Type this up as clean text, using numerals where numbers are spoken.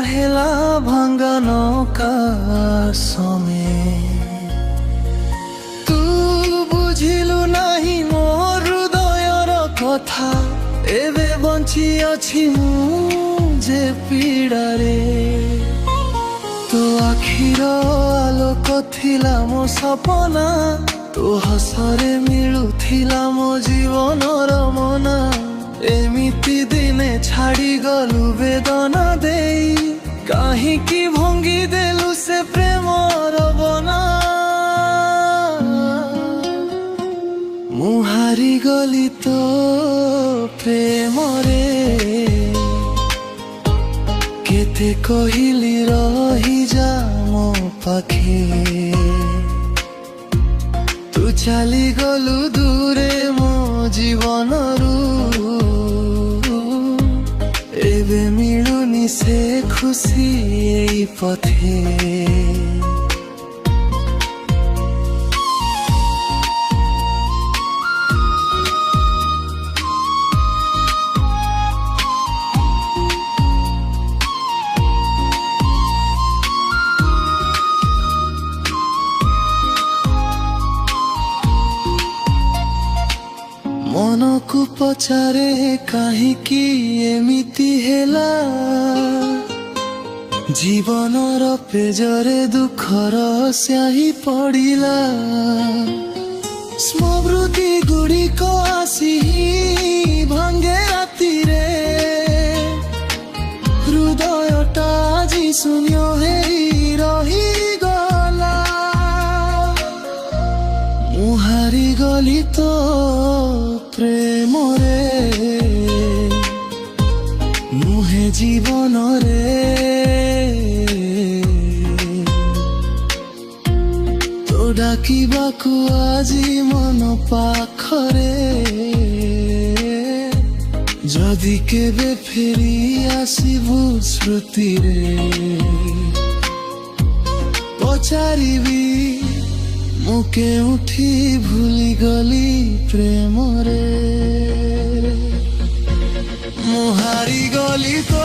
ହେଲା ଭାଙ୍ଗା ନୌକା ସମେ ତୁ ବୁଝିଲୁ ନାହିଁ ମୋ ହୃଦୟର କଥା ଏବେ ବଞ୍ଚି ଅଛି ମୁଁ ଯେ ପୀଡ଼ାରେ ତୋ ଆଖିର ଆଲୋକ ଥିଲା ମୋ ସପନା ତୋ ହସରେ ମିଳୁଥିଲା ମୋ ଜୀବନର ମନା ଏମିତି ଦିନେ ଛାଡ଼ି ଗଲୁ ବେଦନା ଦେଇ କାହିଁକି ଭଙ୍ଗି ଦେଲୁ ସେ ପ୍ରେମର ବନା ମୁଁ ହାରିଗଲି ତୋ ପ୍ରେମରେ କେତେ କହିଲି ରହିଯା ମୋ ପାଖେ ତୁ ଚାଲିଗଲୁ ଦୂରେ ମୋ ଜୀବନରୁ ଏବେ ମିଳୁନି ସେ ଖୁସି ଏଇ ପଥେ ମନକୁ ପଚାରେ କାହିଁକି ଏମିତି ହେଲା ଜୀବନର ପେଜରେ ଦୁଃଖର ସ୍ୟାହି ପଡ଼ିଲା ସ୍ମୃତି ଗୁଡ଼ିକ ଆସି ଭାଙ୍ଗେ ରାତିରେ ହୃଦୟଟା ଆଜି ଶୂନ୍ୟ ହେଇ ରହିଗଲା ମୁଁ ହାରିଗଲି ତୋ ପ୍ରେମରେ ନୁହେଁ ଜୀବନରେ ତୋ ଡାକିବାକୁ ଆଜି ମନ ପାଖରେ ଯଦି କେବେ ଫେରି ଆସିବୁ ସ୍ମୃତିରେ ପଚାରିବି ମୁଁ କେଉଁଠି ଭୁଲିଗଲି ପ୍ରେମରେ ମୁଁ ହାରିଗଲି ତୋ